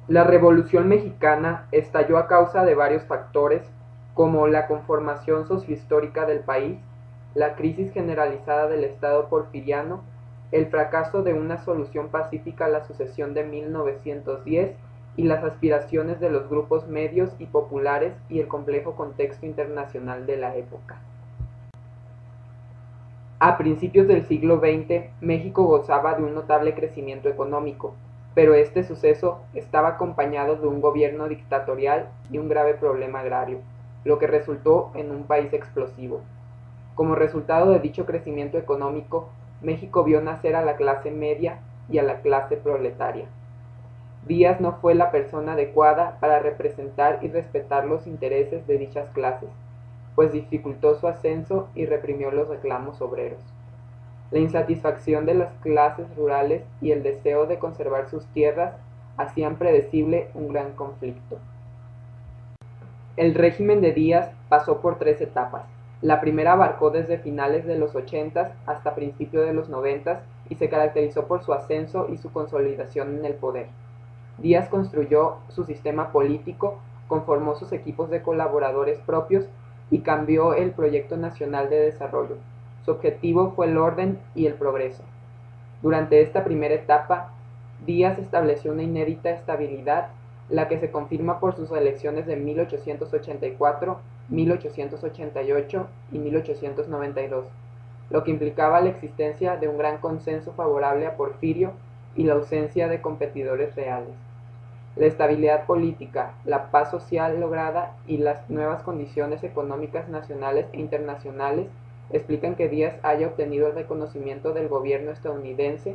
La Revolución Mexicana estalló a causa de varios factores, como la conformación sociohistórica del país, la crisis generalizada del Estado porfiriano, el fracaso de una solución pacífica a la sucesión de 1910 y las aspiraciones de los grupos medios y populares y el complejo contexto internacional de la época. A principios del siglo XX, México gozaba de un notable crecimiento económico, pero este suceso estaba acompañado de un gobierno dictatorial y un grave problema agrario, lo que resultó en un país explosivo. Como resultado de dicho crecimiento económico, México vio nacer a la clase media y a la clase proletaria. Díaz no fue la persona adecuada para representar y respetar los intereses de dichas clases, pues dificultó su ascenso y reprimió los reclamos obreros. La insatisfacción de las clases rurales y el deseo de conservar sus tierras hacían predecible un gran conflicto. El régimen de Díaz pasó por tres etapas. La primera abarcó desde finales de los 80 hasta principios de los 90 y se caracterizó por su ascenso y su consolidación en el poder. Díaz construyó su sistema político, conformó sus equipos de colaboradores propios y cambió el proyecto nacional de desarrollo. Su objetivo fue el orden y el progreso. Durante esta primera etapa, Díaz estableció una inédita estabilidad, la que se confirma por sus elecciones de 1884, 1888 y 1892, lo que implicaba la existencia de un gran consenso favorable a Porfirio y la ausencia de competidores reales. La estabilidad política, la paz social lograda y las nuevas condiciones económicas nacionales e internacionales explican que Díaz haya obtenido el reconocimiento del gobierno estadounidense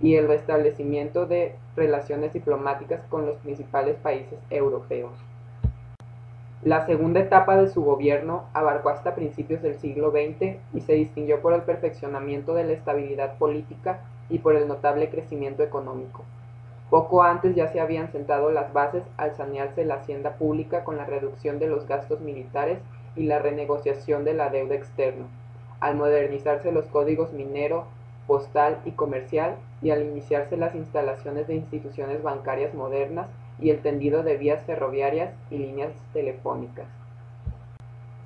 y el restablecimiento de relaciones diplomáticas con los principales países europeos. La segunda etapa de su gobierno abarcó hasta principios del siglo XX y se distinguió por el perfeccionamiento de la estabilidad política y por el notable crecimiento económico. Poco antes ya se habían sentado las bases al sanearse la hacienda pública con la reducción de los gastos militares y la renegociación de la deuda externa, al modernizarse los códigos minero, postal y comercial y al iniciarse las instalaciones de instituciones bancarias modernas y el tendido de vías ferroviarias y líneas telefónicas.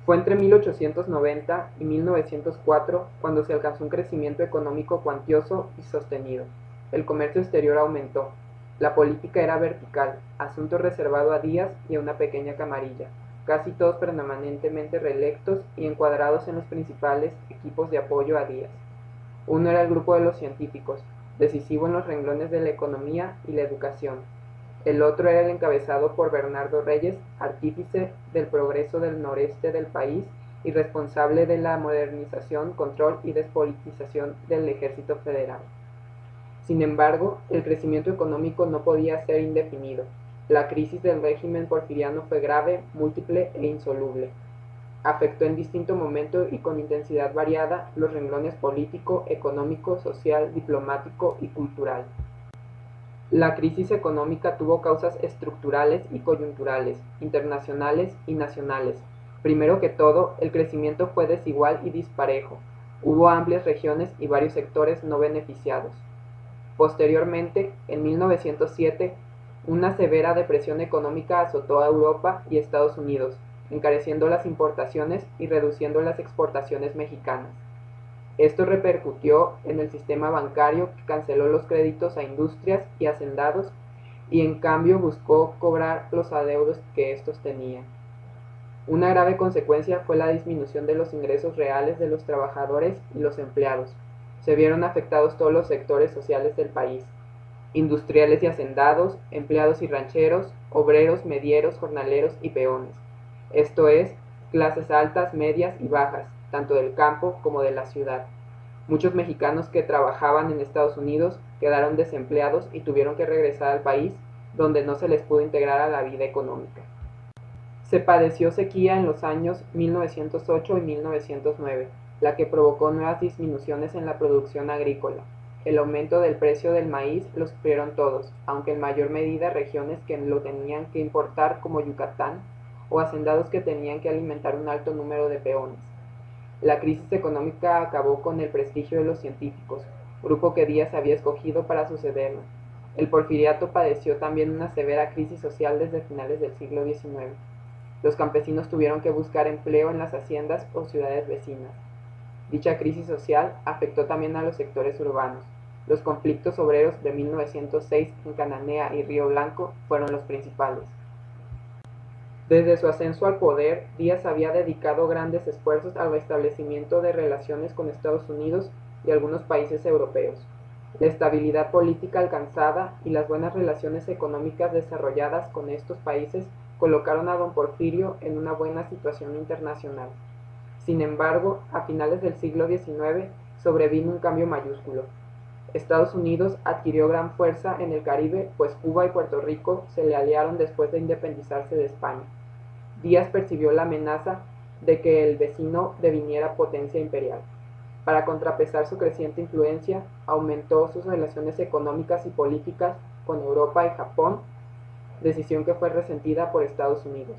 Fue entre 1890 y 1904 cuando se alcanzó un crecimiento económico cuantioso y sostenido. El comercio exterior aumentó. La política era vertical, asunto reservado a Díaz y a una pequeña camarilla, casi todos permanentemente reelectos y encuadrados en los principales equipos de apoyo a Díaz. Uno era el grupo de los científicos, decisivo en los renglones de la economía y la educación. El otro era el encabezado por Bernardo Reyes, artífice del progreso del noreste del país y responsable de la modernización, control y despolitización del Ejército Federal. Sin embargo, el crecimiento económico no podía ser indefinido. La crisis del régimen porfiriano fue grave, múltiple e insoluble. Afectó en distinto momento y con intensidad variada los renglones político, económico, social, diplomático y cultural. La crisis económica tuvo causas estructurales y coyunturales, internacionales y nacionales. Primero que todo, el crecimiento fue desigual y disparejo. Hubo amplias regiones y varios sectores no beneficiados. Posteriormente, en 1907, una severa depresión económica azotó a Europa y Estados Unidos, encareciendo las importaciones y reduciendo las exportaciones mexicanas. Esto repercutió en el sistema bancario, que canceló los créditos a industrias y hacendados y en cambio buscó cobrar los adeudos que estos tenían. Una grave consecuencia fue la disminución de los ingresos reales de los trabajadores y los empleados. Se vieron afectados todos los sectores sociales del país: industriales y hacendados, empleados y rancheros, obreros, medieros, jornaleros y peones. Esto es, clases altas, medias y bajas, tanto del campo como de la ciudad. Muchos mexicanos que trabajaban en Estados Unidos quedaron desempleados y tuvieron que regresar al país, donde no se les pudo integrar a la vida económica. Se padeció sequía en los años 1908 y 1909, la que provocó nuevas disminuciones en la producción agrícola. El aumento del precio del maíz lo sufrieron todos, aunque en mayor medida regiones que lo tenían que importar como Yucatán, o hacendados que tenían que alimentar un alto número de peones. La crisis económica acabó con el prestigio de los científicos, grupo que Díaz había escogido para sucederlo. El porfiriato padeció también una severa crisis social desde finales del siglo XIX. Los campesinos tuvieron que buscar empleo en las haciendas o ciudades vecinas. Dicha crisis social afectó también a los sectores urbanos. Los conflictos obreros de 1906 en Cananea y Río Blanco fueron los principales. Desde su ascenso al poder, Díaz había dedicado grandes esfuerzos al restablecimiento de relaciones con Estados Unidos y algunos países europeos. La estabilidad política alcanzada y las buenas relaciones económicas desarrolladas con estos países colocaron a don Porfirio en una buena situación internacional. Sin embargo, a finales del siglo XIX sobrevino un cambio mayúsculo. Estados Unidos adquirió gran fuerza en el Caribe, pues Cuba y Puerto Rico se le aliaron después de independizarse de España. Díaz percibió la amenaza de que el vecino deviniera potencia imperial. Para contrapesar su creciente influencia, aumentó sus relaciones económicas y políticas con Europa y Japón, decisión que fue resentida por Estados Unidos.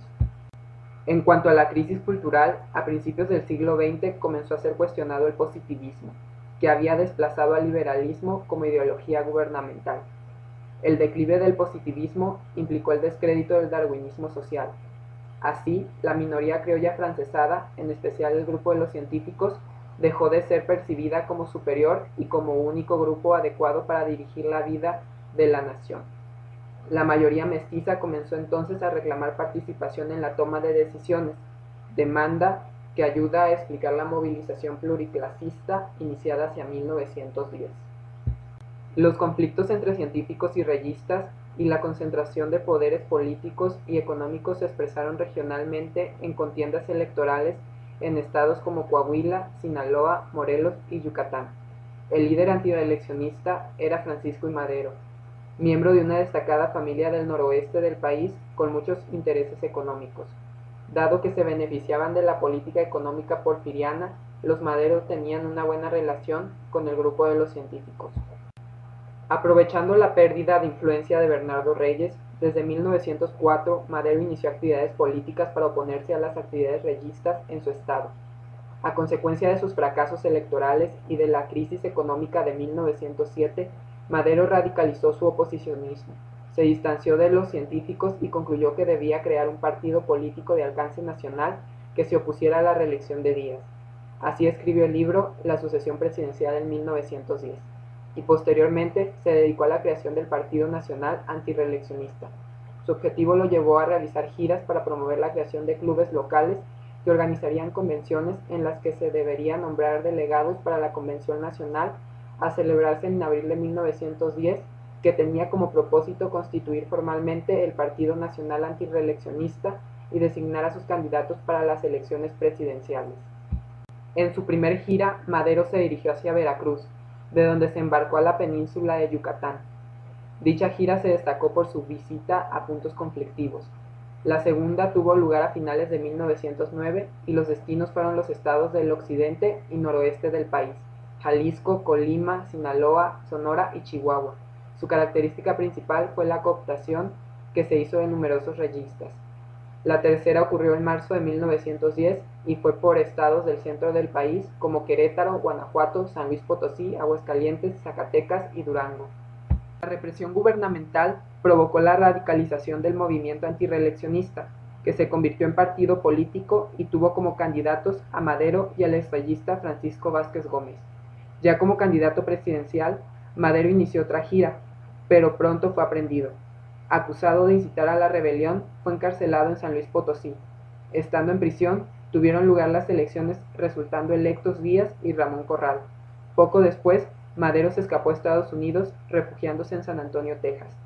En cuanto a la crisis cultural, a principios del siglo XX comenzó a ser cuestionado el positivismo, que había desplazado al liberalismo como ideología gubernamental. El declive del positivismo implicó el descrédito del darwinismo social. Así, la minoría criolla francesada, en especial el grupo de los científicos, dejó de ser percibida como superior y como único grupo adecuado para dirigir la vida de la nación. La mayoría mestiza comenzó entonces a reclamar participación en la toma de decisiones, demanda que ayuda a explicar la movilización pluriclasista iniciada hacia 1910. Los conflictos entre científicos y reyistas y la concentración de poderes políticos y económicos se expresaron regionalmente en contiendas electorales en estados como Coahuila, Sinaloa, Morelos y Yucatán. El líder antireeleccionista era Francisco I. Madero, miembro de una destacada familia del noroeste del país con muchos intereses económicos. Dado que se beneficiaban de la política económica porfiriana, los Madero tenían una buena relación con el grupo de los científicos. Aprovechando la pérdida de influencia de Bernardo Reyes, desde 1904 Madero inició actividades políticas para oponerse a las actividades reyistas en su estado. A consecuencia de sus fracasos electorales y de la crisis económica de 1907, Madero radicalizó su oposicionismo, se distanció de los científicos y concluyó que debía crear un partido político de alcance nacional que se opusiera a la reelección de Díaz. Así escribió el libro La sucesión presidencial en 1910, y posteriormente se dedicó a la creación del Partido Nacional Antirreeleccionista. Su objetivo lo llevó a realizar giras para promover la creación de clubes locales que organizarían convenciones en las que se deberían nombrar delegados para la Convención Nacional a celebrarse en abril de 1910, que tenía como propósito constituir formalmente el Partido Nacional Antirreeleccionista y designar a sus candidatos para las elecciones presidenciales. En su primer gira, Madero se dirigió hacia Veracruz, de donde se embarcó a la península de Yucatán. Dicha gira se destacó por su visita a puntos conflictivos. La segunda tuvo lugar a finales de 1909 y los destinos fueron los estados del occidente y noroeste del país: Jalisco, Colima, Sinaloa, Sonora y Chihuahua. Su característica principal fue la cooptación que se hizo de numerosos reyistas. La tercera ocurrió en marzo de 1910 y fue por estados del centro del país como Querétaro, Guanajuato, San Luis Potosí, Aguascalientes, Zacatecas y Durango. La represión gubernamental provocó la radicalización del movimiento antirreeleccionista, que se convirtió en partido político y tuvo como candidatos a Madero y al exreyista Francisco Vázquez Gómez. Ya como candidato presidencial, Madero inició otra gira, pero pronto fue aprehendido. Acusado de incitar a la rebelión, fue encarcelado en San Luis Potosí. Estando en prisión, tuvieron lugar las elecciones resultando electos Díaz y Ramón Corral. Poco después, Madero se escapó a Estados Unidos, refugiándose en San Antonio, Texas.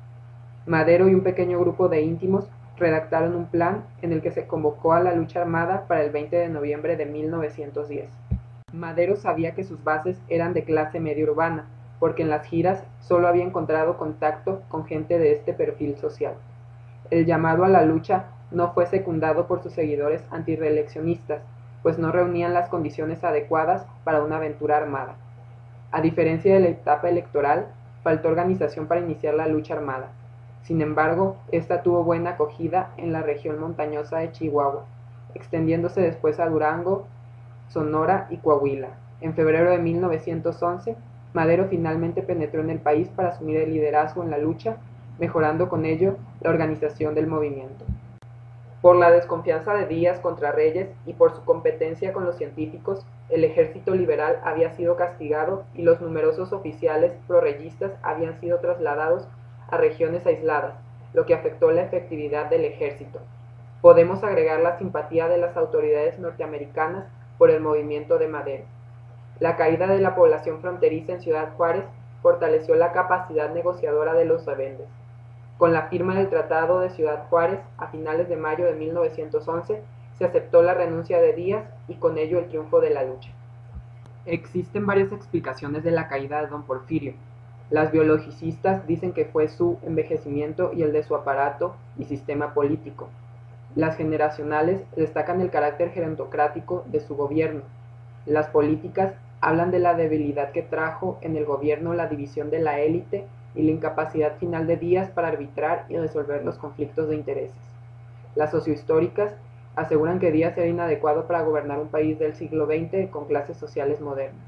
Madero y un pequeño grupo de íntimos redactaron un plan en el que se convocó a la lucha armada para el 20 de noviembre de 1910. Madero sabía que sus bases eran de clase media urbana, porque en las giras solo había encontrado contacto con gente de este perfil social. El llamado a la lucha no fue secundado por sus seguidores antirreeleccionistas, pues no reunían las condiciones adecuadas para una aventura armada. A diferencia de la etapa electoral, faltó organización para iniciar la lucha armada. Sin embargo, esta tuvo buena acogida en la región montañosa de Chihuahua, extendiéndose después a Durango, Sonora y Coahuila. En febrero de 1911, Madero finalmente penetró en el país para asumir el liderazgo en la lucha, mejorando con ello la organización del movimiento. Por la desconfianza de Díaz contra Reyes y por su competencia con los científicos, el ejército liberal había sido castigado y los numerosos oficiales prorreyistas habían sido trasladados a regiones aisladas, lo que afectó la efectividad del ejército. Podemos agregar la simpatía de las autoridades norteamericanas por el movimiento de Madero. La caída de la población fronteriza en Ciudad Juárez fortaleció la capacidad negociadora de los rebeldes. Con la firma del Tratado de Ciudad Juárez a finales de mayo de 1911, se aceptó la renuncia de Díaz y con ello el triunfo de la lucha. Existen varias explicaciones de la caída de don Porfirio. Las biologicistas dicen que fue su envejecimiento y el de su aparato y sistema político. Las generacionales destacan el carácter gerontocrático de su gobierno. Las políticas hablan de la debilidad que trajo en el gobierno la división de la élite y la incapacidad final de Díaz para arbitrar y resolver los conflictos de intereses. Las sociohistóricas aseguran que Díaz era inadecuado para gobernar un país del siglo XX con clases sociales modernas.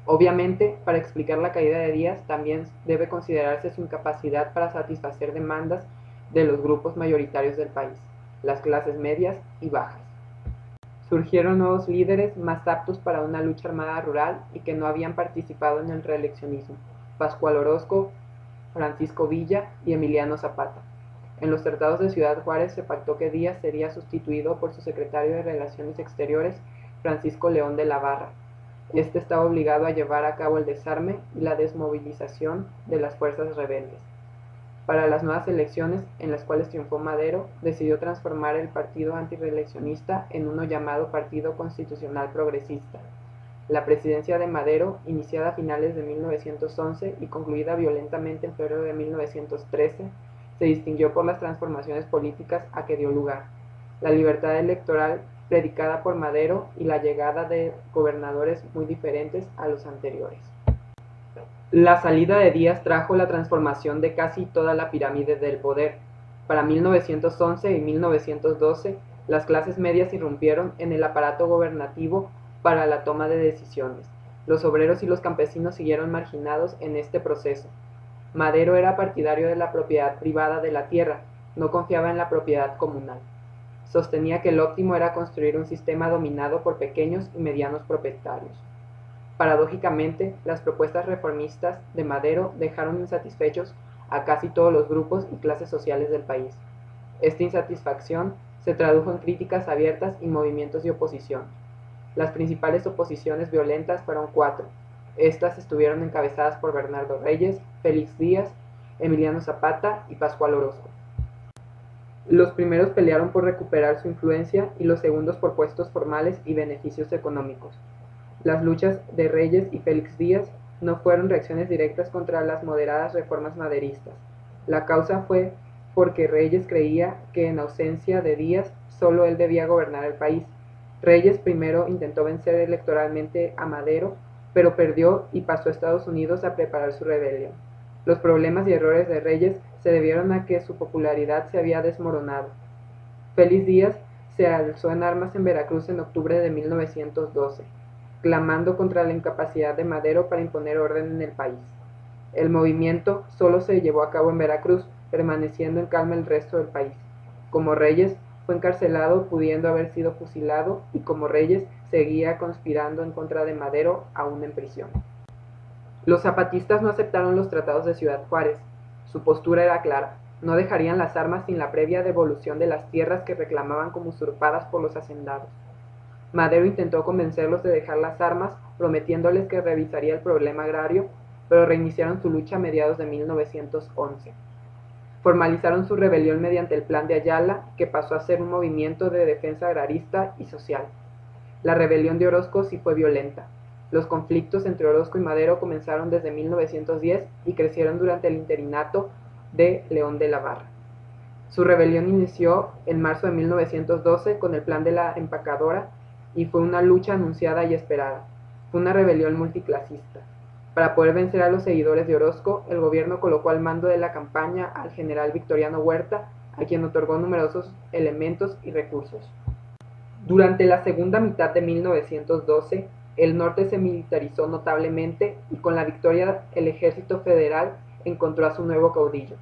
Obviamente, para explicar la caída de Díaz también debe considerarse su incapacidad para satisfacer demandas de los grupos mayoritarios del país, las clases medias y bajas. Surgieron nuevos líderes más aptos para una lucha armada rural y que no habían participado en el reeleccionismo: Pascual Orozco, Francisco Villa y Emiliano Zapata. En los tratados de Ciudad Juárez se pactó que Díaz sería sustituido por su secretario de Relaciones Exteriores, Francisco León de la Barra. Este estaba obligado a llevar a cabo el desarme y la desmovilización de las fuerzas rebeldes. Para las nuevas elecciones, en las cuales triunfó Madero, decidió transformar el partido antirreeleccionista en uno llamado Partido Constitucional Progresista. La presidencia de Madero, iniciada a finales de 1911 y concluida violentamente en febrero de 1913, se distinguió por las transformaciones políticas a que dio lugar, la libertad electoral predicada por Madero y la llegada de gobernadores muy diferentes a los anteriores. La salida de Díaz trajo la transformación de casi toda la pirámide del poder. Para 1911 y 1912, las clases medias irrumpieron en el aparato gobernativo para la toma de decisiones. Los obreros y los campesinos siguieron marginados en este proceso. Madero era partidario de la propiedad privada de la tierra, no confiaba en la propiedad comunal. Sostenía que el óptimo era construir un sistema dominado por pequeños y medianos propietarios. Paradójicamente, las propuestas reformistas de Madero dejaron insatisfechos a casi todos los grupos y clases sociales del país. Esta insatisfacción se tradujo en críticas abiertas y movimientos de oposición. Las principales oposiciones violentas fueron 4. Estas estuvieron encabezadas por Bernardo Reyes, Félix Díaz, Emiliano Zapata y Pascual Orozco. Los primeros pelearon por recuperar su influencia y los segundos por puestos formales y beneficios económicos. Las luchas de Reyes y Félix Díaz no fueron reacciones directas contra las moderadas reformas maderistas. La causa fue porque Reyes creía que en ausencia de Díaz solo él debía gobernar el país. Reyes primero intentó vencer electoralmente a Madero, pero perdió y pasó a Estados Unidos a preparar su rebelión. Los problemas y errores de Reyes se debieron a que su popularidad se había desmoronado. Félix Díaz se alzó en armas en Veracruz en octubre de 1912. Clamando contra la incapacidad de Madero para imponer orden en el país. El movimiento solo se llevó a cabo en Veracruz, permaneciendo en calma el resto del país. Como Reyes, fue encarcelado, pudiendo haber sido fusilado, y como Reyes, seguía conspirando en contra de Madero, aún en prisión. Los zapatistas no aceptaron los tratados de Ciudad Juárez. Su postura era clara: no dejarían las armas sin la previa devolución de las tierras que reclamaban como usurpadas por los hacendados. Madero intentó convencerlos de dejar las armas, prometiéndoles que revisaría el problema agrario, pero reiniciaron su lucha a mediados de 1911. Formalizaron su rebelión mediante el Plan de Ayala, que pasó a ser un movimiento de defensa agrarista y social. La rebelión de Orozco sí fue violenta. Los conflictos entre Orozco y Madero comenzaron desde 1910 y crecieron durante el interinato de León de la Barra. Su rebelión inició en marzo de 1912 con el Plan de la Empacadora, y fue una lucha anunciada y esperada. Fue una rebelión multiclasista. Para poder vencer a los seguidores de Orozco, el gobierno colocó al mando de la campaña al general Victoriano Huerta, a quien otorgó numerosos elementos y recursos. Durante la segunda mitad de 1912, El norte se militarizó notablemente y con la victoria el ejército federal encontró a su nuevo caudillo.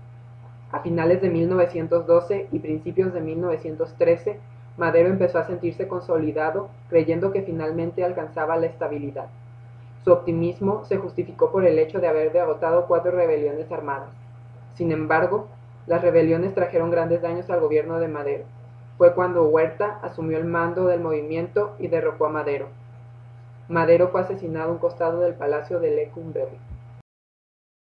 A finales de 1912 y principios de 1913, Madero empezó a sentirse consolidado, creyendo que finalmente alcanzaba la estabilidad. Su optimismo se justificó por el hecho de haber derrotado 4 rebeliones armadas. Sin embargo, las rebeliones trajeron grandes daños al gobierno de Madero. Fue cuando Huerta asumió el mando del movimiento y derrocó a Madero. Madero fue asesinado a un costado del Palacio de Lecumberri.